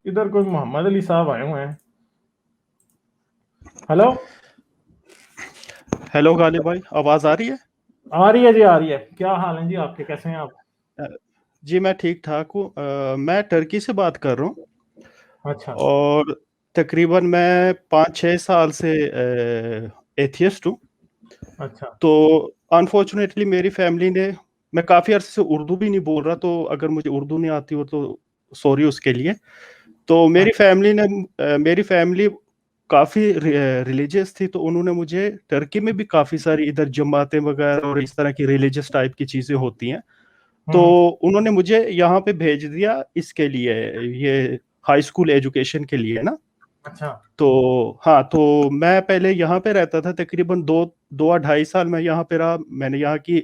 ادھر کوئی محمد علی صاحب آئے ہوئے ہیں. ہلو ہیلو غالب بھائی، آواز آ رہی ہے؟ آ رہی ہے جی، آ رہی ہے. کیا حال ہیں جی آپ کے، کیسے ہیں آپ؟ جی میں ٹھیک ٹھاک ہوں. میں ٹرکی سے بات کر رہا ہوں اچھا اور تقریباً میں 5-6 سال سے ایتھیسٹ ہوں. اچھا تو انفارچونیٹلی میری فیملی نے، میں کافی عرصے سے اردو بھی نہیں بول رہا، تو اگر مجھے اردو نہیں آتی ہو تو سوری اس کے لیے. تو میری فیملی کافی ریلیجیس تھی، تو انہوں نے مجھے ٹرکی میں بھی کافی ساری ادھر جماعتیں وغیرہ اور اس طرح کی ریلیجیس ٹائپ کی چیزیں ہوتی ہیں، تو انہوں نے مجھے یہاں پہ بھیج دیا اس کے لیے، یہ ہائی اسکول ایجوکیشن کے لیے نا. اچھا تو ہاں، تو میں پہلے یہاں پہ رہتا تھا تقریباً 2-2.5 سال میں یہاں پہ رہا. میں نے یہاں کی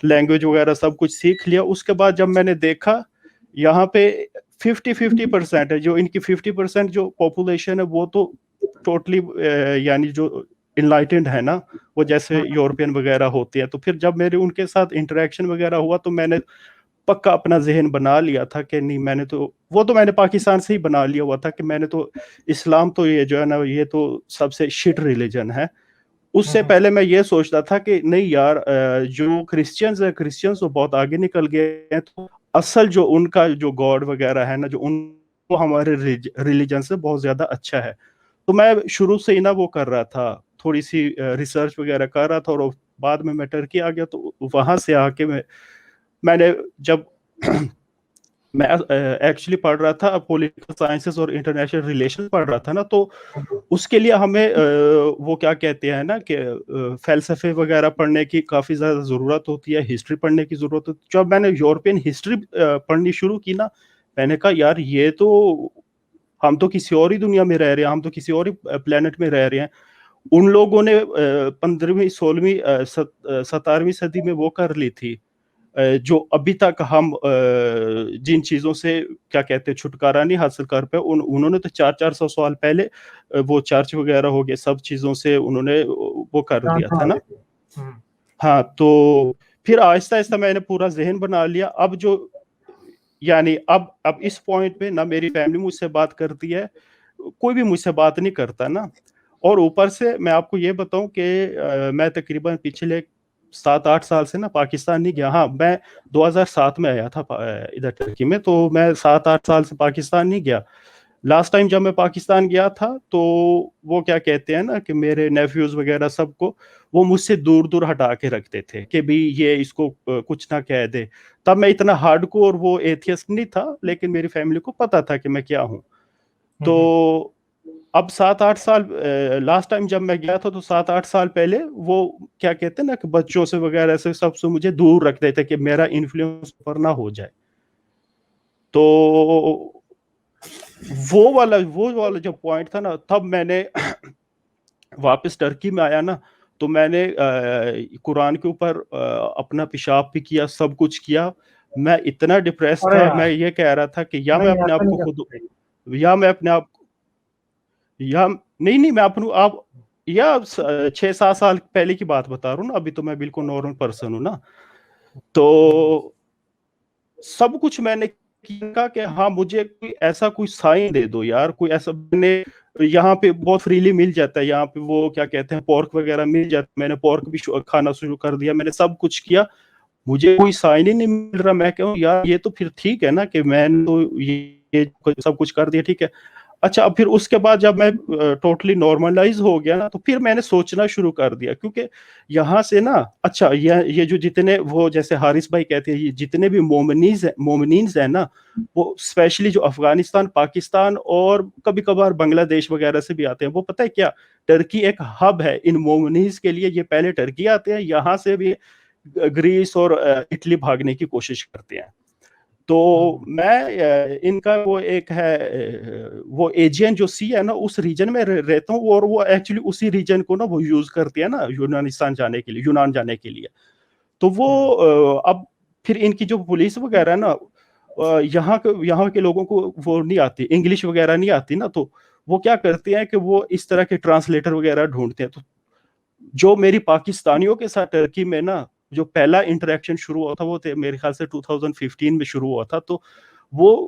لینگویج وغیرہ سب کچھ سیکھ لیا. اس کے بعد جب میں نے دیکھا یہاں پہ 50% ہے، جو ان کی 50% جو پاپولیشن ہے وہ تو ٹوٹلی یعنی جو انلائٹنڈ ہے نا، وہ جیسے یورپین وغیرہ ہوتے ہیں. تو پھر جب میرے ان کے ساتھ انٹریکشن وغیرہ ہوا تو میں نے پکا اپنا ذہن بنا لیا تھا کہ نہیں، میں نے پاکستان سے ہی بنا لیا ہوا تھا کہ میں نے تو اسلام تو یہ جو ہے نا، یہ تو سب سے شٹ ریلیجن ہے. اس سے پہلے میں یہ سوچتا تھا کہ نہیں یار، جو کرسچنز تو بہت آگے نکل گئے ہیں، تو اصل جو ان کا جو گاڈ وغیرہ ہے نا، جو ان کو ہمارے ریلیجن سے بہت زیادہ اچھا ہے. تو میں شروع سے ہی نا وہ کر رہا تھا، تھوڑی سی ریسرچ وغیرہ کر رہا تھا. اور بعد میں ٹرکی آ گیا، تو وہاں سے آ کے میں نے جب میں ایکچولی پڑھ رہا تھا پولیٹیکل سائنسز اور انٹرنیشنل ریلیشن پڑھ رہا تھا نا، تو اس کے لیے ہمیں وہ کیا کہتے ہیں نا کہ فلسفے وغیرہ پڑھنے کی کافی زیادہ ضرورت ہوتی ہے، ہسٹری پڑھنے کی ضرورت ہوتی ہے. جب میں نے یورپین ہسٹری پڑھنی شروع کی نا، میں نے کہا یار یہ تو ہم تو کسی اور ہی دنیا میں رہ رہے ہیں، ہم تو کسی اور ہی پلینٹ میں رہ رہے ہیں. ان لوگوں نے 15ویں 16ویں 17ویں صدی میں وہ کر لی تھی، جو ابھی تک ہم جن چیزوں سے کیا کہتے ہیں چھٹکارا نہیں حاصل کر پہ، انہوں نے تو 400 سال پہلے وہ چرچ وغیرہ ہو گئے، سب چیزوں سے انہوں نے وہ کر دیا تھا نا. ہاں، تو پھر آہستہ آہستہ میں نے پورا ذہن بنا لیا. اب جو یعنی اب اس پوائنٹ پہ نہ میری فیملی مجھ سے بات کرتی ہے، کوئی بھی مجھ سے بات نہیں کرتا نا. اور اوپر سے میں آپ کو یہ بتاؤں کہ میں تقریباً پچھلے 7-8 سال سے نا پاکستان نہیں گیا. ہاں، میں 2007 میں آیا تھا ادھر ٹرکی میں، تو میں 7-8 سال سے پاکستان نہیں گیا. لاسٹ ٹائم جب میں پاکستان گیا تھا تو وہ کیا کہتے ہیں نا کہ میرے نیفیوز وغیرہ سب کو وہ مجھ سے دور دور ہٹا کے رکھتے تھے کہ بھی یہ اس کو کچھ نہ کہہ دے. تب میں اتنا ہارڈ کور وہ ایتھیسٹ نہیں تھا، لیکن میری فیملی کو پتا تھا کہ میں کیا ہوں. تو اب 7-8 سال لاسٹ ٹائم جب میں گیا تھا تو 7-8 سال پہلے وہ کیا کہتے ہیں نا کہ بچوں سے وغیرہ سے سب سے مجھے دور رکھتے تھے کہ میرا انفلوئنس پر نہ ہو جائے. تو وہ والا جو پوائنٹ تھا نا، تب میں نے واپس ٹرکی میں آیا نا، تو میں نے قرآن کے اوپر اپنا پیشاب بھی کیا، سب کچھ کیا. میں اتنا ڈپریس تھا، میں یہ کہہ رہا تھا کہ یا میں اپنے آپ کو خود، یا میں اپنے آپ، یا نہیں میں اپنے آپ، یا 6-7 سال پہلے کی بات بتا رہا ہوں نا، ابھی تو میں بالکل نارمل پرسن ہوں نا. تو سب کچھ میں نے کہا کہ ہاں مجھے کوئی ایسا کوئی سائن دے دو یار، کوئی ایسا. یہاں پہ بہت فریلی مل جاتا ہے، یہاں پہ وہ کیا کہتے ہیں پورک وغیرہ مل جاتا ہے. میں نے پورک بھی کھانا شروع کر دیا، میں نے سب کچھ کیا، مجھے کوئی سائن ہی نہیں مل رہا. میں کہوں یار یہ تو پھر ٹھیک ہے نا کہ میں نے تو یہ سب کچھ کر دیا، ٹھیک ہے. اچھا، اب پھر اس کے بعد جب میں ٹوٹلی نارملائز ہو گیا نا، تو پھر میں نے سوچنا شروع کر دیا، کیونکہ یہاں سے نا، اچھا یہ جو جتنے وہ جیسے حارث بھائی کہتے ہیں، یہ جتنے بھی مومنینز ہیں نا، وہ اسپیشلی جو افغانستان، پاکستان اور کبھی کبھار بنگلہ دیش وغیرہ سے بھی آتے ہیں، وہ پتہ ہے کیا، ٹرکی ایک ہب ہے ان مومنینز کے لیے. یہ پہلے ٹرکی آتے ہیں، یہاں سے بھی گریس اور اٹلی بھاگنے کی کوشش کرتے ہیں. تو میں ان کا وہ ایک ہے وہ ایجین جو سی ہے نا، اس ریجن میں رہتا ہوں، اور وہ ایکچولی اسی ریجن کو نا وہ یوز کرتے ہیں نا یونان جانے کے لیے. تو وہ اب پھر ان کی جو پولیس وغیرہ نا، یہاں کے لوگوں کو وہ نہیں آتی، انگلش وغیرہ نہیں آتی نا، تو وہ کیا کرتے ہیں کہ وہ اس طرح کے ٹرانسلیٹر وغیرہ ڈھونڈتے ہیں. تو جو میری پاکستانیوں کے ساتھ ٹرکی میں نا جو پہلا انٹریکشن شروع ہوا تھا، وہ میرے خیال سے 2015 میں شروع ہوا تھا. تو وہ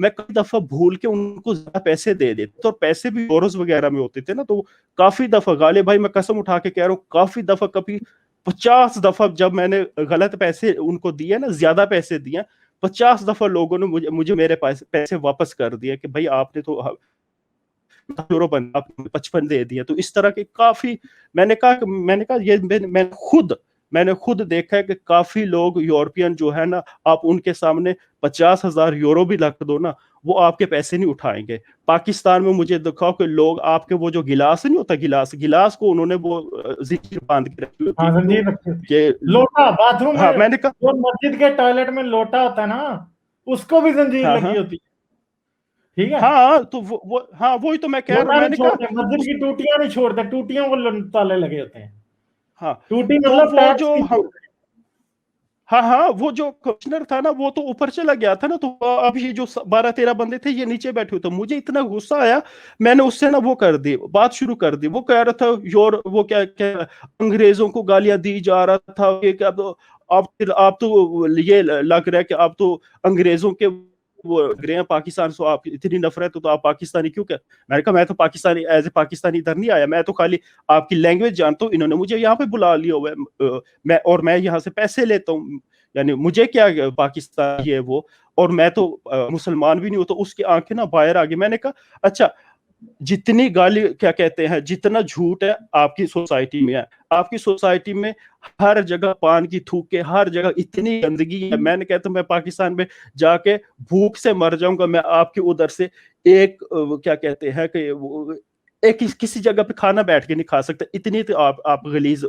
میں کئی دفعہ بھول کے ان کو زیادہ پیسے دے دیتا، اور پیسے بھی یوروز وغیرہ میں ہوتے تھے نا، تو کافی دفعہ غالب بھائی میں قسم اٹھا کے کہہ رہا ہوں، کافی دفعہ، کبھی 50 دفعہ جب میں نے غلط پیسے ان کو دیے نا، زیادہ پیسے دیے، 50 دفعہ لوگوں نے مجھے میرے پیسے واپس کر دیے کہ بھائی آپ نے تو یورو بن 55 دے دیا. تو اس طرح کے کافی میں نے کہا یہ میں نے خود دیکھا ہے کہ کافی لوگ یورپین جو ہے نا، آپ ان کے سامنے 50,000 یورو بھی رکھ دو نا، وہ آپ کے پیسے نہیں اٹھائیں گے. پاکستان میں مجھے دکھاؤ کہ لوگ آپ کے وہ جو گلاس نہیں ہوتا، گلاس کو انہوں نے وہ زنجیر باندھ کے رکھی ہوتی ہاں ہے زنجیر رکھی ہوتی کہ ہے. لوٹا باتھ روم ہاں میں میں نے کہا جو مسجد کے ٹوائلٹ میں لوٹا ہوتا ہے نا، اس کو بھی زنجیر ہاں لگی ہوتی ہے. ٹھیک ہے، ہاں تو ہاں وہی تو میں کہہ رہا ہوں. لوٹا میں نہیں نے چھوڑتے، کہا مسجد کی ٹوٹیاں نہیں چھوڑتے، ٹوٹیوں کو تالے لگے ہوتے ہیں. ہاں ٹوٹی تو مطلب وہ ٹیکس جو نہیں چھوڑتے. ہاں وہ جو کمشنر تھا نا، وہ تو اوپر چلا گیا تھا نا. تو اب یہ جو 12-13 بندے تھے یہ نیچے بیٹھے ہوئے تھے. مجھے اتنا غصہ آیا، میں نے اس سے نا وہ کر دی، بات شروع کر دی. وہ کہہ رہا تھا وہ کیا انگریزوں کو گالیاں دی جا رہا تھا کہ آپ تو یہ لگ رہا ہے کہ آپ تو انگریزوں کے وہ گرے ہیں پاکستان سے، آپ اتنی نفرت تو آپ پاکستانی کیوں کہ میں نے کہا میں تو پاکستانی ایز اے پاکستانی ادھر نہیں آیا، میں تو خالی آپ کی لینگویج جانتا ہوں. انہوں نے مجھے یہاں پہ بلا لیا ہوا ہے، میں یہاں سے پیسے لیتا ہوں، یعنی مجھے کیا پاکستان یہ وہ، اور میں تو مسلمان بھی نہیں ہوں. تو اس کی آنکھیں نا باہر آ گئی. میں نے کہا اچھا، جتنی گالی کیا کہتے ہیں، جتنا جھوٹ ہے آپ کی سوسائٹی میں ہے، آپ کی سوسائٹی میں ہر جگہ پان کی تھوکے، ہر جگہ اتنی گندگی ہے. میں نے کہتا ہوں میں پاکستان میں جا کے بھوک سے مر جاؤں گا، میں آپ کی ادھر سے ایک کیا کہتے ہیں کہ ایک کسی جگہ پہ کھانا بیٹھ کے نہیں کھا سکتا، اتنی تو آپ غلیظ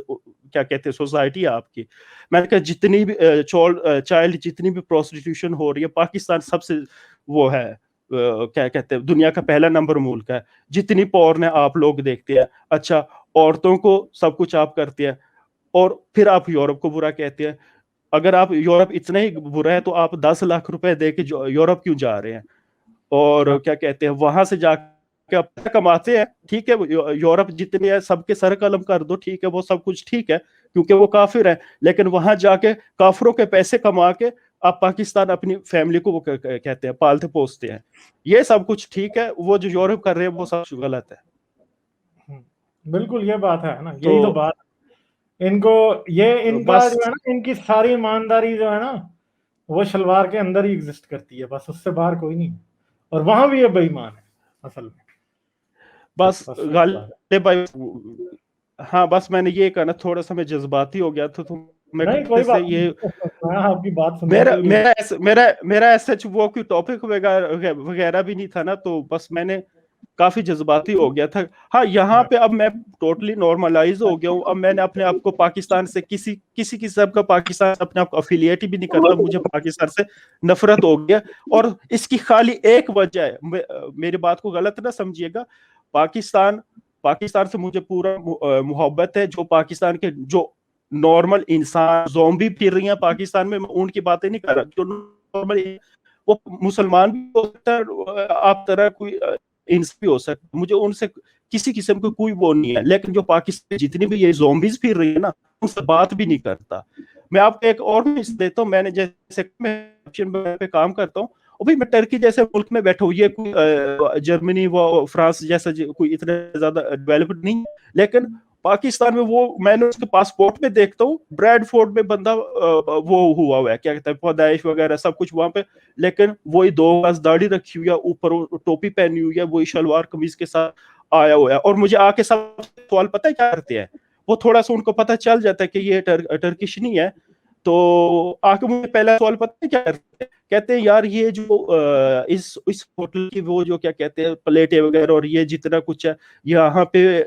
کیا کہتے ہیں سوسائٹی ہے آپ کی. میں نے کہا جتنی بھی چائلڈ جتنی بھی پروسٹیٹیوشن ہو رہی ہے، پاکستان سب سے وہ ہے کیا کہتے ہیں دنیا کا پہلا نمبر ملک ہے. جتنی پورن ہے آپ لوگ دیکھتے ہیں. اچھا، عورتوں کو سب کچھ آپ کرتے ہیں، اور پھر آپ یورپ کو برا کہتے ہیں. اگر آپ یورپ اتنا ہی برا ہے تو آپ 10 لاکھ روپے دے کے یورپ کیوں جا رہے ہیں؟ اور کیا کہتے ہیں وہاں سے جا کے اپنا کماتے ہیں. ٹھیک ہے، یورپ جتنے ہیں سب کے سر قلم کر دو، ٹھیک ہے، وہ سب کچھ ٹھیک ہے کیونکہ وہ کافر ہیں. لیکن وہاں جا کے کافروں کے پیسے کما کے آپ پاکستان اپنی فیملی کو وہ کہتے ہیں پالتے پوستے ہیں. یہ سب کچھ ٹھیک ہے، وہ جو یورپ کر رہے ہیں وہ سب غلط ہے. بالکل یہ بات ہے نا، تو یہی تو بات. ان کو یہ ان کا بس جو ہے نا، ان کی ساری ایمانداری جو ہے نا، وہ شلوار کے اندر ہی ایگزسٹ کرتی ہے، بس اس سے باہر کوئی نہیں. اور وہاں بھی یہ بے ایمان ہے اصل میں. بس بس وہی بات ہے. غالب بھائی، ہاں بس میں نے یہ کہنا، تھوڑا سا میں جذباتی ہو گیا تھا، تو میں نہیں کوئی سے بات یہ نہیں، میں آپ کی بات سننے کے لیے. میرا ایسا وہ کوئی ٹاپک وغیرہ بھی نہیں تھا نا، تو بس میں نے کافی جذباتی ہو گیا تھا. ہاں یہاں پہ اب میں ٹوٹلی نارملائز ہو گیا ہوں. اب میں نے اپنے آپ کو پاکستان سے کسی قسم کا پاکستان سے اپنے آپ کو افیلیٹ بھی نہیں کرتا. مجھے پاکستان سے نفرت ہو گیا، اور اس کی خالی ایک وجہ ہے، میری بات کو غلط نہ سمجھیے گا. پاکستان سے مجھے پورا محبت ہے. جو پاکستان کے جو نارمل انسان زومبی پھر رہی ہیں پاکستان میں ان کی باتیں نہیں کر رہا. جو نارمل وہ مسلمان بھی ہو سکتا ہے، آپ طرح کوئی انس بھی ہو سکتا، مجھے ان سے کسی قسم کو کوئی وہ نہیں ہے. لیکن جو پاکستان جتنی بھی یہ زومبیز پھر رہی ہے نا، ان سے بات بھی نہیں کرتا. میں آپ کو ایک اور بھی دیتا ہوں. میں نے جیسے پہ کام کرتا ہوں، ابھی میں ٹرکی جیسے ملک میں بیٹھا ہوں، یہ کوئی جرمنی و فرانس جیسا کوئی اتنا زیادہ ڈیولپڈ نہیں، لیکن پاکستان میں وہ میں نے اس کے پاسپورٹ میں دیکھتا ہوں بریڈ فورٹ میں بندہ وہ ہوا ہوا ہے، کیا کہتا ہے پیدائش وغیرہ سب کچھ وہاں پہ، لیکن وہی 2 گز داڑھی رکھی ہوئی ہے، اوپر ٹوپی پہنی ہوئی ہے، وہی شلوار قمیض کے ساتھ آیا ہوا ہے. اور مجھے آ کے سب سوال پتہ ہے کیا کرتے ہیں، وہ تھوڑا سا ان کو پتہ چل جاتا ہے کہ یہ ٹرکش نہیں ہے، تو آ کے مجھے پہلا سوال پتہ ہے کیا کرتے ہیں، کہتے ہیں یار یہ جو اس ہوٹل کی وہ جو کیا کہتے ہیں پلیٹیں وغیرہ اور یہ جتنا کچھ ہے یہاں پہ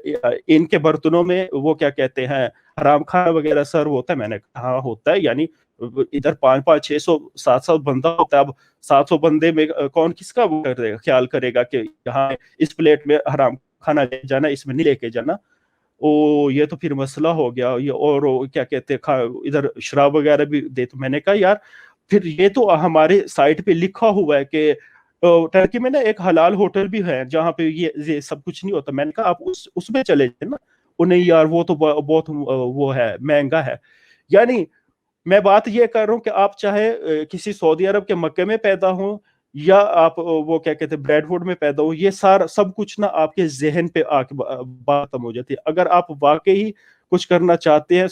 ان کے برتنوں میں وہ کیا کہتے ہیں حرام کھانا وغیرہ سرو ہوتا ہے. میں نے کہا ہاں ہوتا ہے، یعنی ادھر 500 600 700 بندہ ہوتا ہے. اب 700 بندے میں کون کس کا وہ خیال کرے گا کہ یہاں اس پلیٹ میں حرام کھانا لے جانا، اس میں نہیں لے کے جانا. یہ تو پھر مسئلہ ہو گیا. یہ اور کیا کہتے ہیں ادھر شراب وغیرہ بھی دے. تو میں نے کہا یار پھر یہ تو ہمارے سائٹ پہ لکھا ہوا ہے کہ ٹرکی میں نا ایک حلال ہوٹل بھی ہے جہاں پہ یہ سب کچھ نہیں ہوتا. میں نے کہا آپ اس میں چلے جائیں نا. نہیں یار وہ تو بہت وہ ہے، مہنگا ہے. یعنی میں بات یہ کر رہا ہوں کہ آپ چاہے کسی سعودی عرب کے مکے میں پیدا ہوں یا آپ وہ کیا کہتے ہیں بریڈ فورڈ میں پیدا ہو, یہ سارا سب کچھ نا آپ کے ذہن پہ آ کے بات ختم ہو جاتی ہے. اگر آپ واقعی کچھ کرنا چاہتے ہیں,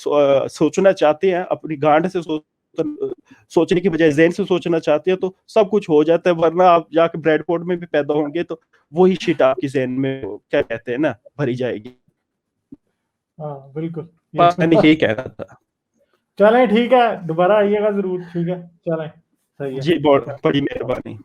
سوچنا چاہتے ہیں, اپنی گانڈ سے سوچنے کی بجائے ذہن سے سوچنا چاہتے ہیں, تو سب کچھ ہو جاتا ہے. ورنہ آپ جا کے بریڈ فورڈ میں بھی پیدا ہوں گے تو وہی شیٹ آپ کی ذہن میں کیا کہتے ہیں نا بھری جائے گی. ہاں بالکل, میں نے یہی کہہ رہا تھا. چلیں ٹھیک ہے, دوبارہ آئیے گا ضرور. ٹھیک ہے, چلیں, صحیح ہے. جی بہت بڑی مہربانی.